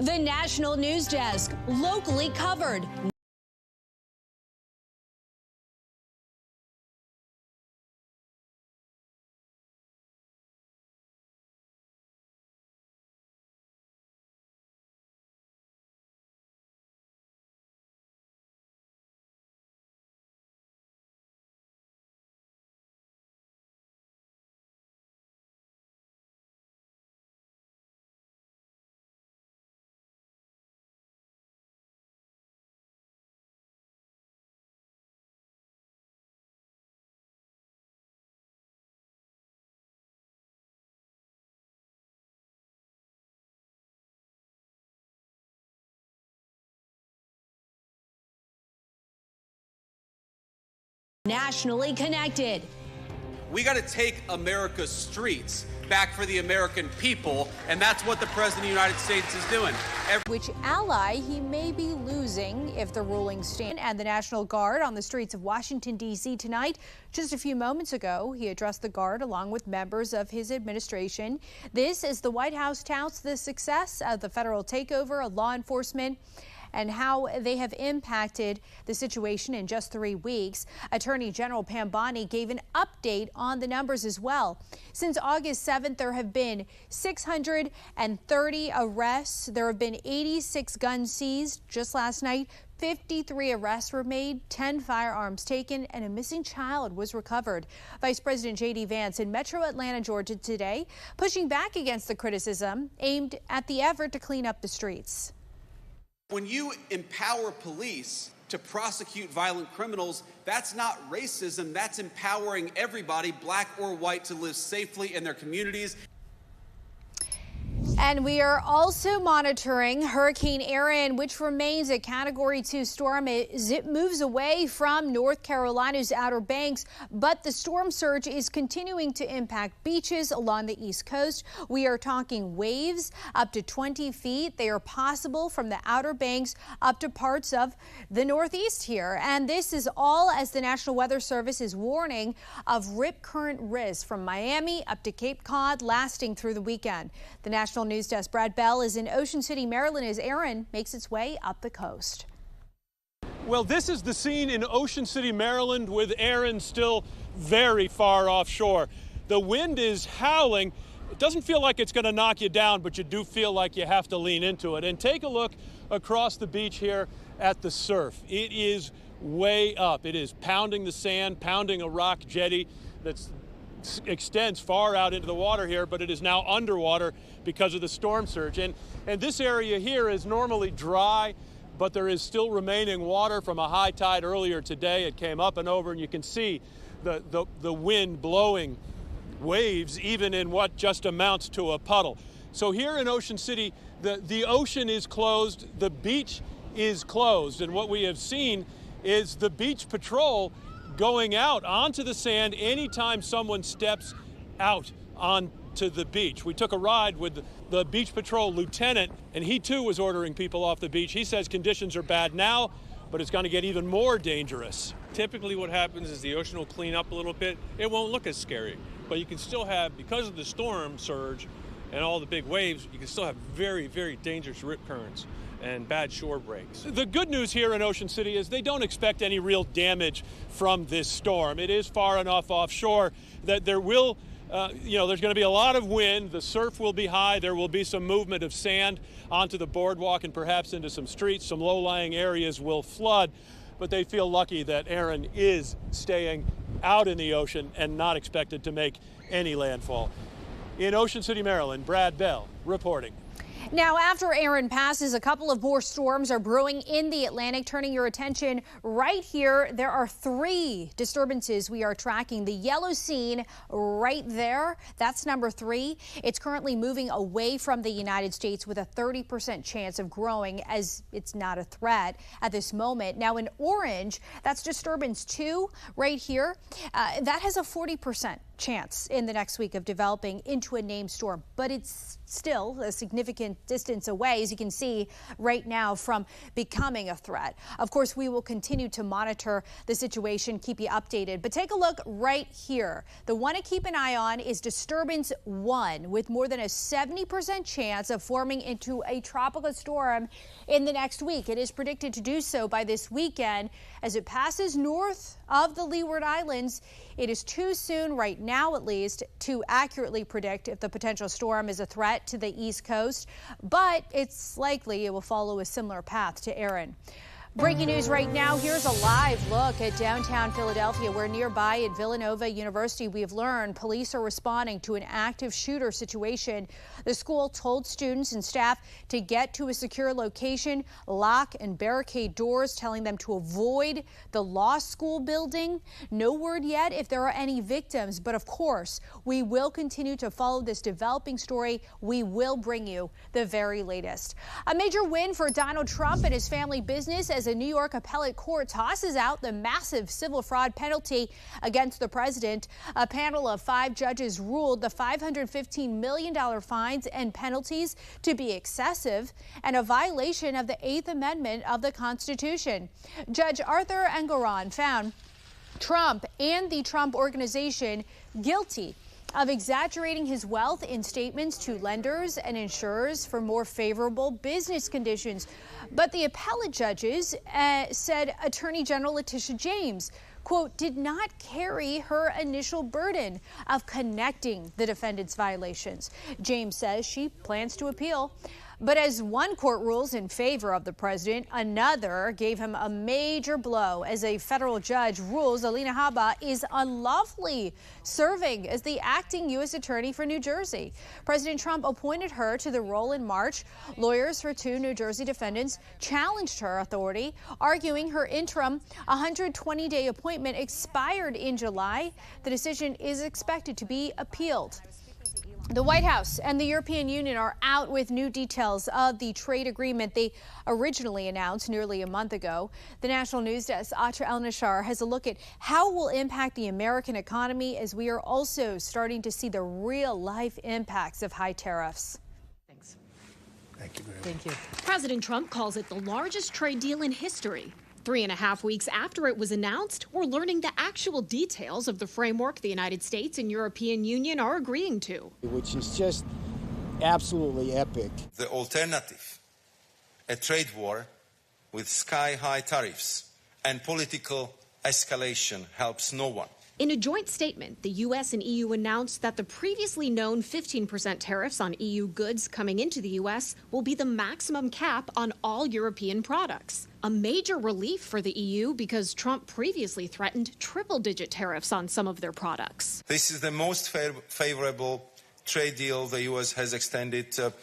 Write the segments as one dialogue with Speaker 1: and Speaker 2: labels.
Speaker 1: The National News Desk, locally covered. Nationally connected.
Speaker 2: We got to take America's streets back for the American people, and that's what the President of the United States is doing.
Speaker 3: Which ally he may be losing if the ruling stands. And the National Guard on the streets of Washington, D.C. tonight. Just a few moments ago, he addressed the Guard along with members of his administration. This as the White House touts the success of the federal takeover of law enforcement and how they have impacted the situation in just 3 weeks. Attorney General Pam Bondi gave an update on the numbers as well. Since August 7th, there have been 630 arrests. There have been 86 guns seized. Just last night, 53 arrests were made, 10 firearms taken, and a missing child was recovered. Vice President J.D. Vance in Metro Atlanta, Georgia today, pushing back against the criticism aimed at the effort to clean up the streets.
Speaker 2: When you empower police to prosecute violent criminals, that's not racism. That's empowering everybody, black or white, to live safely in their communities.
Speaker 3: And we are also monitoring Hurricane Erin, which remains a Category 2 storm as it moves away from North Carolina's Outer Banks. But the storm surge is continuing to impact beaches along the East Coast. We are talking waves up to 20 feet. They are possible from the Outer Banks up to parts of the Northeast here. And this is all as the National Weather Service is warning of rip current risk from Miami up to Cape Cod, lasting through the weekend. The National News Desk, Brad Bell, is in Ocean City, Maryland, as Erin makes its way up the coast.
Speaker 4: Well, this is the scene in Ocean City, Maryland, with Erin still very far offshore. The wind is howling. It doesn't feel like it's going to knock you down, but you do feel like you have to lean into it. And take a look across the beach here at the surf. It is way up. It is pounding the sand, pounding a rock jetty that's extends far out into the water here, but it is now underwater because of the storm surge. And this area here is normally dry, but there is still remaining water from a high tide earlier today. It came up and over, and you can see the wind blowing waves even in what just amounts to a puddle. So here in Ocean City, the ocean is closed, the beach is closed, and what we have seen is the beach patrol going out onto the sand anytime someone steps out onto the beach. We took a ride with the beach patrol lieutenant, and he too was ordering people off the beach. He says conditions are bad now, but it's going to get even more dangerous.
Speaker 5: Typically what happens is the ocean will clean up a little bit. It won't look as scary, but you can still have, because of the storm surge and all the big waves, you can still have very, very dangerous rip currents and bad shore breaks.
Speaker 4: The good news here in Ocean City is they don't expect any real damage from this storm. It is far enough offshore that there will, there's going to be a lot of wind. The surf will be high. There will be some movement of sand onto the boardwalk and perhaps into some streets. Some low-lying areas will flood, but they feel lucky that Erin is staying out in the ocean and not expected to make any landfall. In Ocean City, Maryland, Brad Bell reporting.
Speaker 3: Now, after Erin passes, a couple of more storms are brewing in the Atlantic. Turning your attention right here, there are 3 disturbances we are tracking. The yellow scene right there, that's number 3. It's currently moving away from the United States with a 30% chance of growing, as it's not a threat at this moment. Now, in orange, that's disturbance 2 right here. That has a 40% chance in the next week of developing into a named storm, but it's still a significant distance away, as you can see right now, from becoming a threat. Of course, we will continue to monitor the situation, keep you updated. But take a look right here. The one to keep an eye on is Disturbance 1, with more than a 70% chance of forming into a tropical storm in the next week. It is predicted to do so by this weekend as it passes north of the Leeward Islands. It is too soon right now, at least, to accurately predict if the potential storm is a threat to the East Coast, but it's likely it will follow a similar path to Erin. Breaking news right now. Here's a live look at downtown Philadelphia, where nearby at Villanova University, we have learned police are responding to an active shooter situation. The school told students and staff to get to a secure location, lock and barricade doors, telling them to avoid the law school building. No word yet if there are any victims, but of course, we will continue to follow this developing story. We will bring you the very latest. A major win for Donald Trump and his family business as a New York appellate court tosses out the massive civil fraud penalty against the president. A panel of 5 judges ruled the $515 million fines and penalties to be excessive and a violation of the 8th Amendment of the Constitution. Judge Arthur Engoron found Trump and the Trump Organization guilty of exaggerating his wealth in statements to lenders and insurers for more favorable business conditions. But the appellate judges said Attorney General Letitia James, quote, did not carry her initial burden of connecting the defendant's violations. James says she plans to appeal. But as one court rules in favor of the president, another gave him a major blow as a federal judge rules Alina Habba is unlawfully serving as the acting U.S. attorney for New Jersey. President Trump appointed her to the role in March. Lawyers for 2 New Jersey defendants challenged her authority, arguing her interim 120-day appointment expired in July. The decision is expected to be appealed. The White House and the European Union are out with new details of the trade agreement they originally announced nearly a month ago. The National News Desk, Atra El-Nashar, has a look at how it will impact the American economy as we are also starting to see the real-life impacts of high tariffs.
Speaker 6: Thanks.
Speaker 7: Thank you very much.
Speaker 6: Thank you.
Speaker 8: President Trump calls it the largest trade deal in history. 3.5 weeks after it was announced, we're learning the actual details of the framework the United States and European Union are agreeing to.
Speaker 9: Which is just absolutely epic.
Speaker 10: The alternative, a trade war with sky-high tariffs and political escalation, helps no one.
Speaker 8: In a joint statement, the U.S. and EU announced that the previously known 15% tariffs on EU goods coming into the U.S. will be the maximum cap on all European products. A major relief for the EU because Trump previously threatened triple-digit tariffs on some of their products.
Speaker 10: This is the most favorable trade deal the U.S. has extended to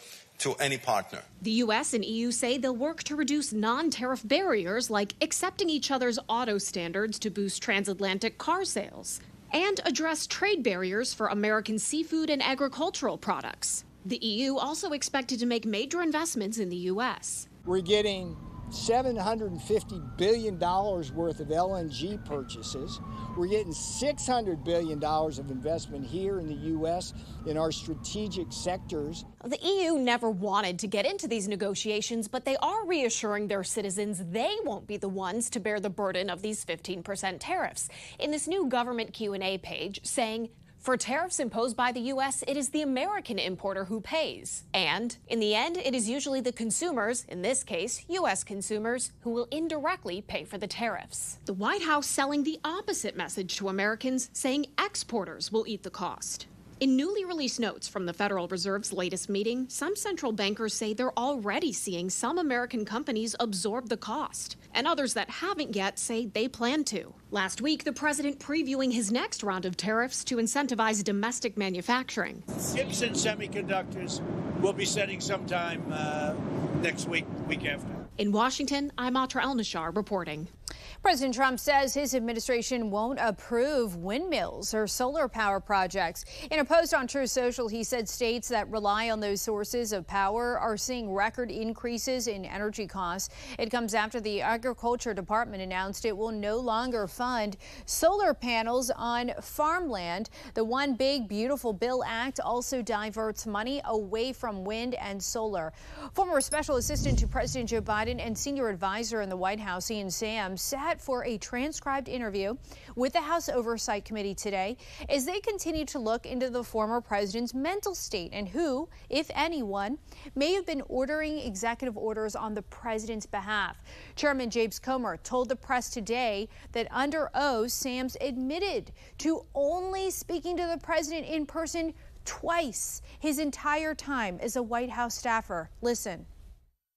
Speaker 10: any partner.
Speaker 8: The U.S. and EU say they'll work to reduce non-tariff barriers like accepting each other's auto standards to boost transatlantic car sales and address trade barriers for American seafood and agricultural products. The EU also expected to make major investments in the U.S.
Speaker 9: We're getting $750 billion worth of LNG purchases. We're getting $600 billion of investment here in the U.S. in our strategic sectors.
Speaker 8: The EU never wanted to get into these negotiations, but they are reassuring their citizens they won't be the ones to bear the burden of these 15% tariffs. In this new government Q&A page saying, for tariffs imposed by the U.S., it is the American importer who pays. And in the end, it is usually the consumers, in this case, U.S. consumers, who will indirectly pay for the tariffs. The White House selling the opposite message to Americans, saying exporters will eat the cost. In newly released notes from the Federal Reserve's latest meeting, some central bankers say they're already seeing some American companies absorb the cost, and others that haven't yet say they plan to. Last week, the president previewing his next round of tariffs to incentivize domestic manufacturing.
Speaker 11: Gibson Semiconductors will be setting sometime next week, week after.
Speaker 8: In Washington, I'm Atra El-Nashar reporting.
Speaker 3: President Trump says his administration won't approve windmills or solar power projects. In a post on Truth Social, he said states that rely on those sources of power are seeing record increases in energy costs. It comes after the Agriculture Department announced it will no longer fund solar panels on farmland. The One Big Beautiful Bill Act also diverts money away from wind and solar. Former Special Assistant to President Joe Biden and senior advisor in the White House, Ian Sams, sat for a transcribed interview with the House Oversight Committee today as they continue to look into the former president's mental state and who, if anyone, may have been ordering executive orders on the president's behalf. Chairman James Comer told the press today that under oath, Sams admitted to only speaking to the president in person twice his entire time as a White House staffer. Listen.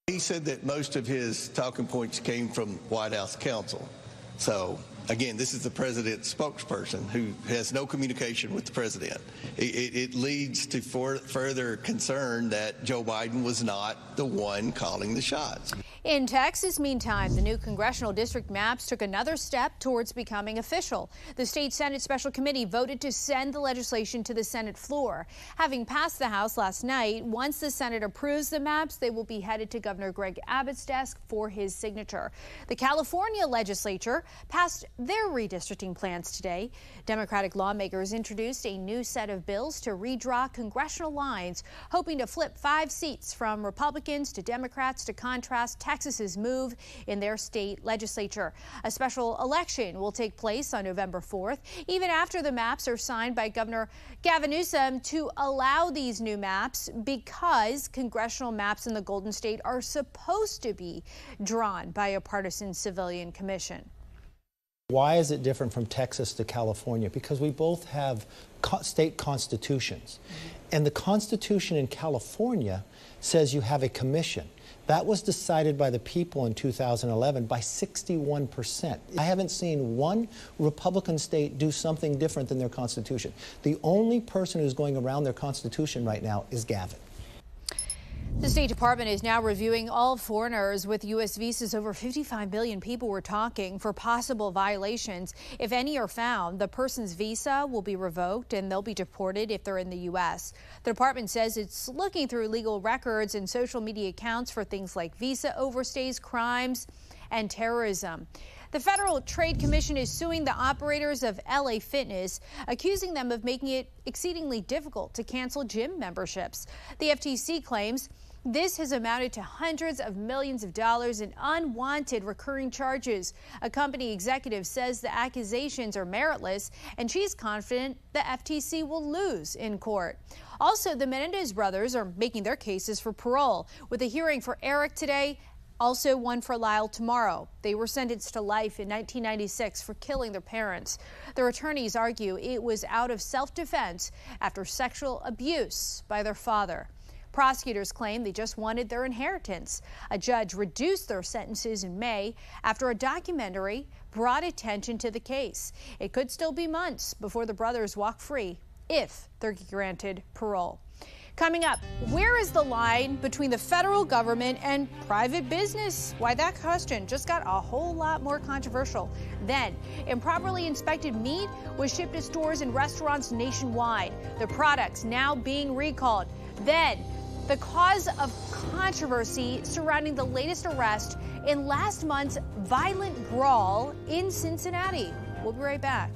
Speaker 6: He said that most of his talking points came from White House counsel. So, again, this is the president's spokesperson who has no communication with the president. It leads to further concern that Joe Biden was not the one calling the shots.
Speaker 3: In Texas, meantime, the new congressional district maps took another step towards becoming official. The state Senate Special Committee voted to send the legislation to the Senate floor. Having passed the House last night, once the Senate approves the maps, they will be headed to Governor Greg Abbott's desk for his signature. The California legislature passed their redistricting plans today. Democratic lawmakers introduced a new set of bills to redraw congressional lines, hoping to flip 5 seats from Republicans to Democrats to contrast Texas's move in their state legislature. A special election will take place on November 4th, even after the maps are signed by Governor Gavin Newsom to allow these new maps, because congressional maps in the Golden State are supposed to be drawn by a partisan civilian commission.
Speaker 7: Why is it different from Texas to California? Because we both have state constitutions. And the Constitution in California says you have a commission. That was decided by the people in 2011 by 61%. I haven't seen one Republican state do something different than their Constitution. The only person who's going around their Constitution right now is Gavin.
Speaker 3: The State Department is now reviewing all foreigners with U.S. visas. Over 55 million people were talking for possible violations. If any are found, the person's visa will be revoked and they'll be deported if they're in the U.S. The department says it's looking through legal records and social media accounts for things like visa overstays, crimes, and terrorism. The Federal Trade Commission is suing the operators of LA Fitness, accusing them of making it exceedingly difficult to cancel gym memberships. The FTC claims this has amounted to hundreds of millions of dollars in unwanted recurring charges. A company executive says the accusations are meritless, and she's confident the FTC will lose in court. Also, the Menendez brothers are making their cases for parole, with a hearing for Eric today, also one for Lyle tomorrow. They were sentenced to life in 1996 for killing their parents. Their attorneys argue it was out of self-defense after sexual abuse by their father. Prosecutors claim they just wanted their inheritance. A judge reduced their sentences in May after a documentary brought attention to the case. It could still be months before the brothers walk free if they're granted parole. Coming up, where is the line between the federal government and private business? Why, that question just got a whole lot more controversial. Then, improperly inspected meat was shipped to stores and restaurants nationwide. The products now being recalled. Then, the cause of controversy surrounding the latest arrest in last month's violent brawl in Cincinnati. We'll be right back.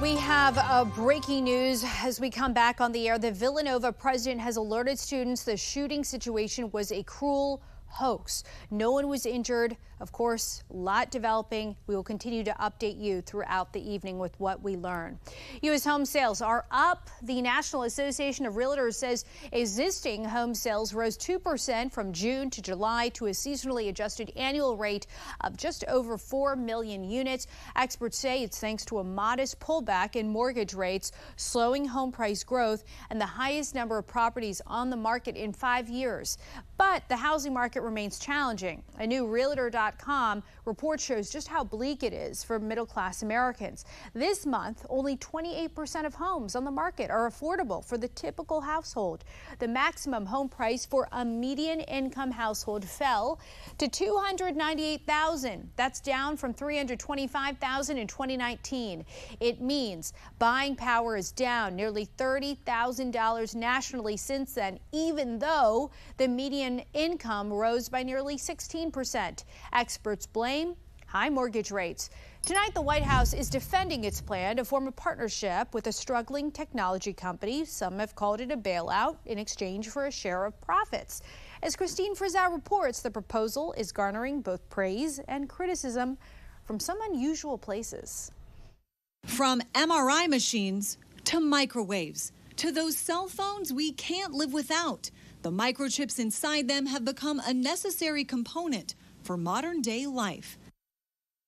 Speaker 3: We have breaking news as we come back on the air. The Villanova president has alerted students the shooting situation was a cruel hoax. No one was injured. Of course, a lot developing. We will continue to update you throughout the evening with what we learn. U.S. home sales are up. The National Association of Realtors says existing home sales rose 2% from June to July to a seasonally adjusted annual rate of just over 4 million units. Experts say it's thanks to a modest pullback in mortgage rates, slowing home price growth, and the highest number of properties on the market in 5 years. But the housing market remains challenging. A new Realtor.com report shows just how bleak it is for middle-class Americans. This month, only 28% of homes on the market are affordable for the typical household. The maximum home price for a median income household fell to $298,000. That's down from $325,000 in 2019. It means buying power is down nearly $30,000 nationally since then, even though the median income rose by nearly 16%. Experts blame high mortgage rates. Tonight, the White House is defending its plan to form a partnership with a struggling technology company. Some have called it a bailout in exchange for a share of profits. As Christine Frizzell reports, the proposal is garnering both praise and criticism from some unusual places.
Speaker 12: From MRI machines to microwaves to those cell phones we can't live without, the microchips inside them have become a necessary component for modern-day life.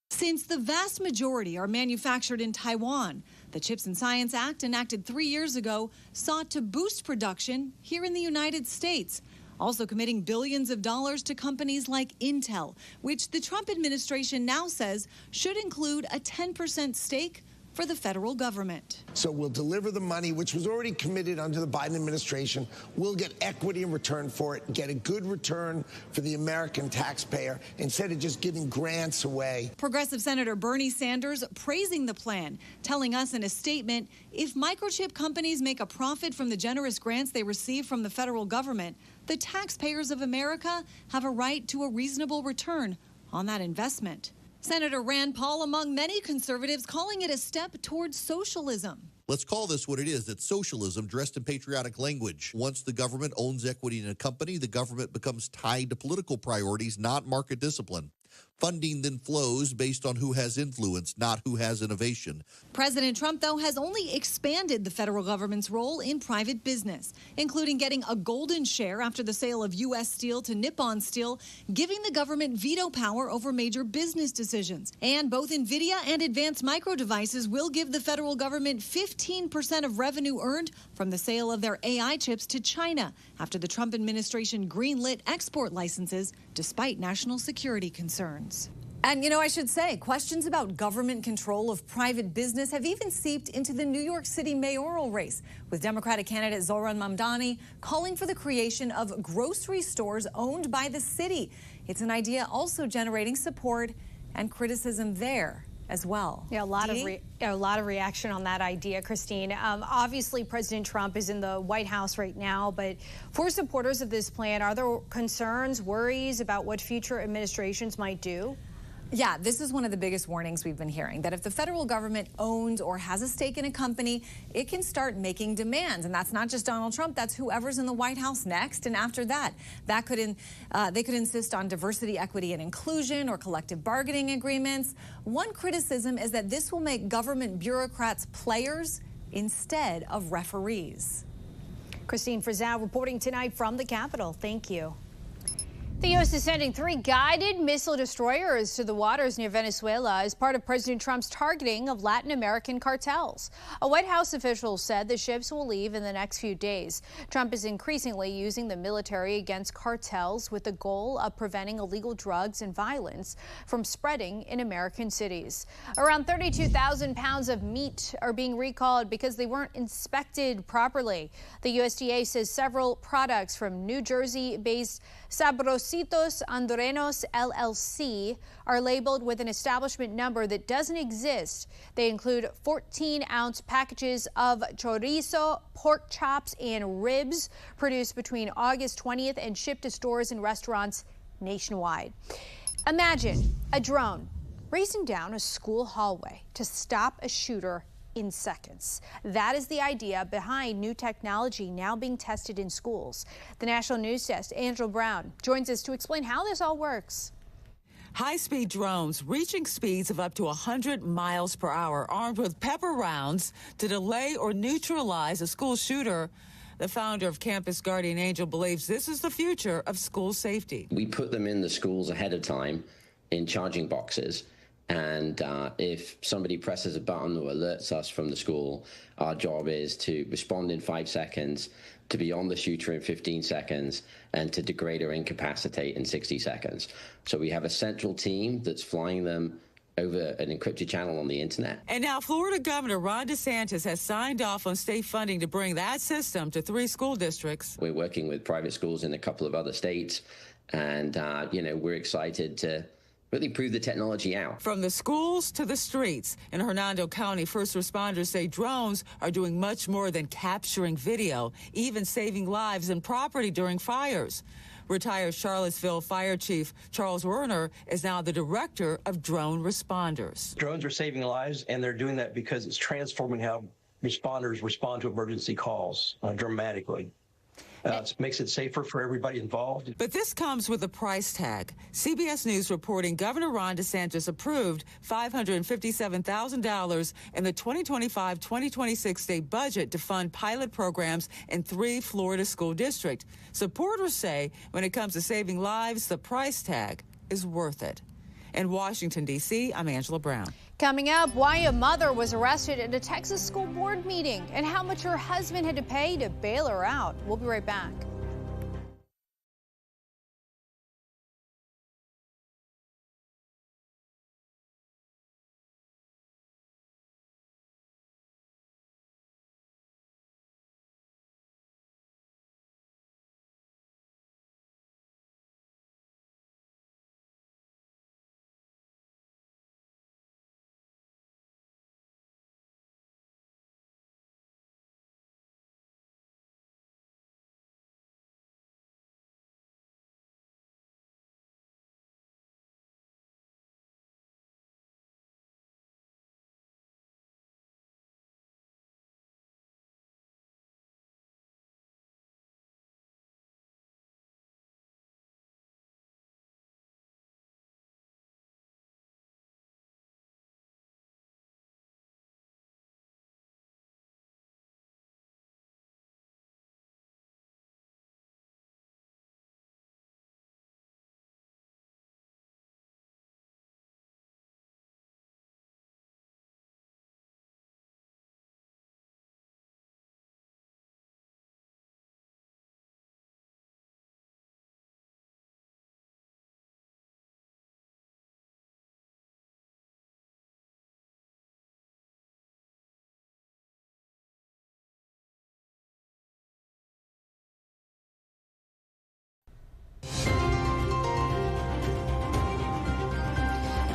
Speaker 12: Since the vast majority are manufactured in Taiwan, the Chips and Science Act, enacted 3 years ago, sought to boost production here in the United States, also committing billions of dollars to companies like Intel, which the Trump administration now says should include a 10% stake for the federal government.
Speaker 13: So we'll deliver the money, which was already committed under the Biden administration. We'll get equity in return for it, get a good return for the American taxpayer instead of just giving grants away.
Speaker 12: Progressive Senator Bernie Sanders praising the plan, telling us in a statement, if microchip companies make a profit from the generous grants they receive from the federal government, the taxpayers of America have a right to a reasonable return on that investment. Senator Rand Paul, among many conservatives, calling it a step towards socialism.
Speaker 14: Let's call this what it is. It's socialism dressed in patriotic language. Once the government owns equity in a company, the government becomes tied to political priorities, not market discipline. Funding then flows based on who has influence, not who has innovation.
Speaker 12: President Trump, though, has only expanded the federal government's role in private business, including getting a golden share after the sale of U.S. Steel to Nippon Steel, giving the government veto power over major business decisions. And both NVIDIA and Advanced Micro Devices will give the federal government 15% of revenue earned from the sale of their AI chips to China after the Trump administration greenlit export licenses despite national security concerns.
Speaker 15: And, you know, I should say, questions about government control of private business have even seeped into the New York City mayoral race, with Democratic candidate Zohran Mamdani calling for the creation of grocery stores owned by the city. It's an idea also generating support and criticism there as well.
Speaker 3: Yeah, a lot of reaction on that idea, Christine. Obviously, President Trump is in the White House right now, but for supporters of this plan, are there concerns, worries about what future administrations might do?
Speaker 15: Yeah, this is one of the biggest warnings we've been hearing, that if the federal government owns or has a stake in a company, it can start making demands. And that's not just Donald Trump, that's whoever's in the White House next. And after that, they could insist on diversity, equity, and inclusion or collective bargaining agreements. One criticism is that this will make government bureaucrats players instead of referees.
Speaker 3: Christine Frizzell reporting tonight from the Capitol. Thank you. The U.S. is sending 3 guided missile destroyers to the waters near Venezuela as part of President Trump's targeting of Latin American cartels. A White House official said the ships will leave in the next few days. Trump is increasingly using the military against cartels with the goal of preventing illegal drugs and violence from spreading in American cities. Around 32,000 pounds of meat are being recalled because they weren't inspected properly. The USDA says several products from New Jersey-based Sabrositos Hondureños LLC are labeled with an establishment number that doesn't exist. They include 14-ounce packages of chorizo, pork chops, and ribs produced between August 20th and shipped to stores and restaurants nationwide. Imagine a drone racing down a school hallway to stop a shooter in seconds. That is the idea behind new technology now being tested in schools. The National News Desk, Angela Brown, joins us to explain how this all works.
Speaker 16: High-speed drones reaching speeds of up to 100 miles per hour, armed with pepper rounds to delay or neutralize a school shooter. The founder of Campus Guardian Angel believes this is the future of school safety.
Speaker 17: We put them in the schools ahead of time in charging boxes. And if somebody presses a button or alerts us from the school, our job is to respond in 5 seconds, to be on the shooter in 15 seconds, and to degrade or incapacitate in 60 seconds. So we have a central team that's flying them over an encrypted channel on the internet.
Speaker 16: And now Florida Governor Ron DeSantis has signed off on state funding to bring that system to 3 school districts.
Speaker 17: We're working with private schools in a couple of other states, and, we're excited to really prove the technology out.
Speaker 16: From the schools to the streets. In Hernando County, first responders say drones are doing much more than capturing video, even saving lives and property during fires. Retired Charlottesville Fire Chief Charles Werner is now the director of drone responders.
Speaker 18: Drones are saving lives, and they're doing that because it's transforming how responders respond to emergency calls dramatically. It makes it safer for everybody involved.
Speaker 16: But this comes with a price tag. CBS News reporting Governor Ron DeSantis approved $557,000 in the 2025-2026 state budget to fund pilot programs in 3 Florida school districts. Supporters say when it comes to saving lives, the price tag is worth it. In Washington, D.C., I'm Angela Brown.
Speaker 3: Coming up, why a mother was arrested at a Texas school board meeting and how much her husband had to pay to bail her out. We'll be right back.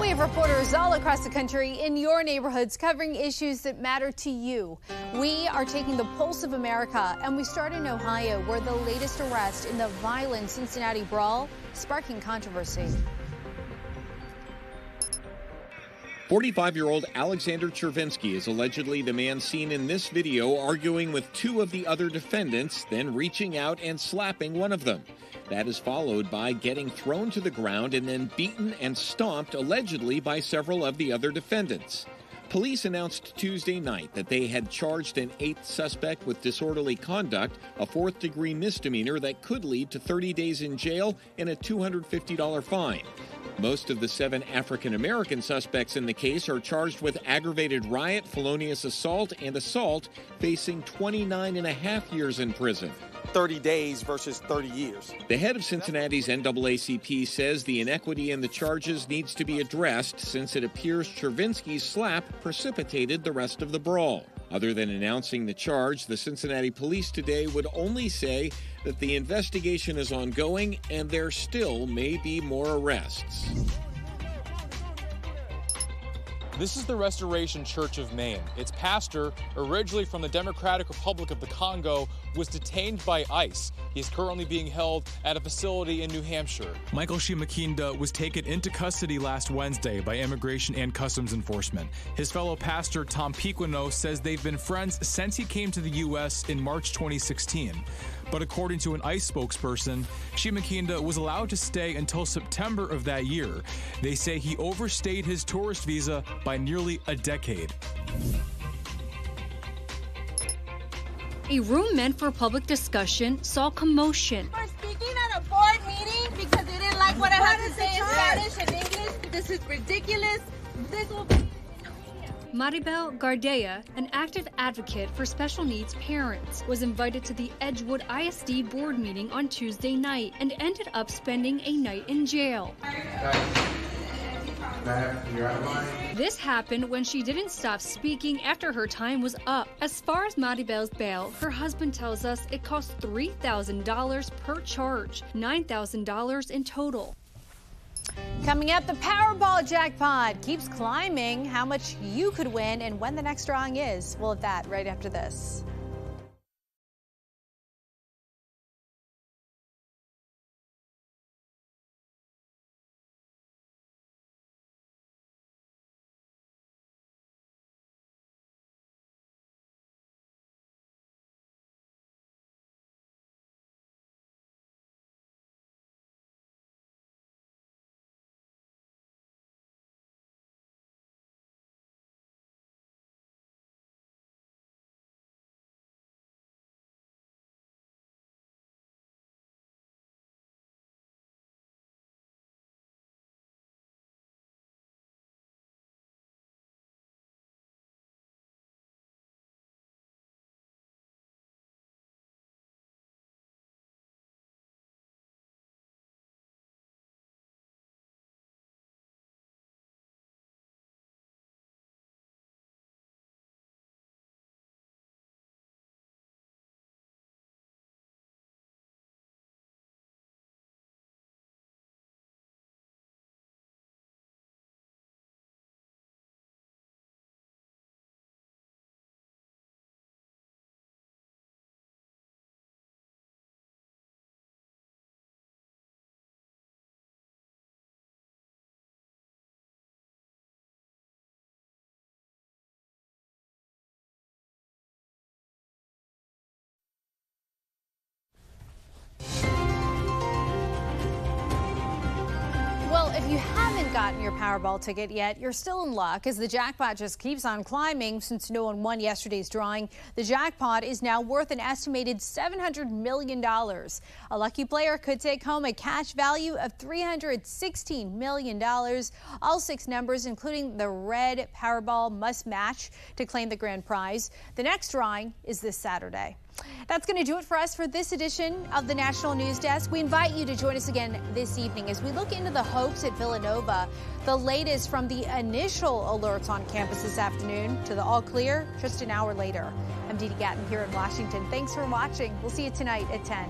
Speaker 3: We have reporters all across the country in your neighborhoods covering issues that matter to you. We are taking the pulse of America, and we start in Ohio, where the latest arrest in the violent Cincinnati brawl sparking controversy.
Speaker 19: 45-year-old Alexander Chervinsky is allegedly the man seen in this video arguing with 2 of the other defendants, then reaching out and slapping one of them. That is followed by getting thrown to the ground and then beaten and stomped, allegedly by several of the other defendants. Police announced Tuesday night that they had charged an 8th suspect with disorderly conduct, a 4th-degree misdemeanor that could lead to 30 days in jail and a $250 fine. Most of the 7 African-American suspects in the case are charged with aggravated riot, felonious assault, and assault, facing 29.5 years in prison.
Speaker 20: 30 days versus 30 years.
Speaker 19: The head of Cincinnati's NAACP says the inequity in the charges needs to be addressed since it appears Chervinsky's slap precipitated the rest of the brawl. Other than announcing the charge, the Cincinnati police today would only say that the investigation is ongoing and there still may be more arrests.
Speaker 21: This is the Restoration Church of Maine. Its pastor, originally from the Democratic Republic of the Congo, was detained by ICE. He is currently being held at a facility in New Hampshire.
Speaker 22: Michael Shimakinda was taken into custody last Wednesday by Immigration and Customs Enforcement. His fellow pastor, Tom Pequeno, says they've been friends since he came to the U.S. in March 2016. But according to an ICE spokesperson, Shimakinda was allowed to stay until September of that year. They say he overstayed his tourist visa by nearly a decade.
Speaker 23: A room meant for public discussion saw commotion.
Speaker 24: We're speaking at a board meeting because they didn't like what I had to say in Spanish and English. This is ridiculous. This will be...
Speaker 23: Maribel Gardea, an active advocate for special needs parents, was invited to the Edgewood ISD board meeting on Tuesday night and ended up spending a night in jail. This happened when she didn't stop speaking after her time was up. As far as Maribel's bail, her husband tells us it cost $3,000 per charge, $9,000 in total.
Speaker 3: Coming up, the Powerball jackpot keeps climbing. How much you could win and when the next drawing is. We'll have that right after this. Well, if you haven't gotten your Powerball ticket yet, you're still in luck as the jackpot just keeps on climbing since no one won yesterday's drawing. The jackpot is now worth an estimated $700 million. A lucky player could take home a cash value of $316 million. All 6 numbers, including the red Powerball, must match to claim the grand prize. The next drawing is this Saturday. That's going to do it for us for this edition of the National News Desk. We invite you to join us again this evening as we look into the hoax at Villanova. The latest from the initial alerts on campus this afternoon to the all clear just an hour later. I'm Dee Dee Gatton here in Washington. Thanks for watching. We'll see you tonight at 10.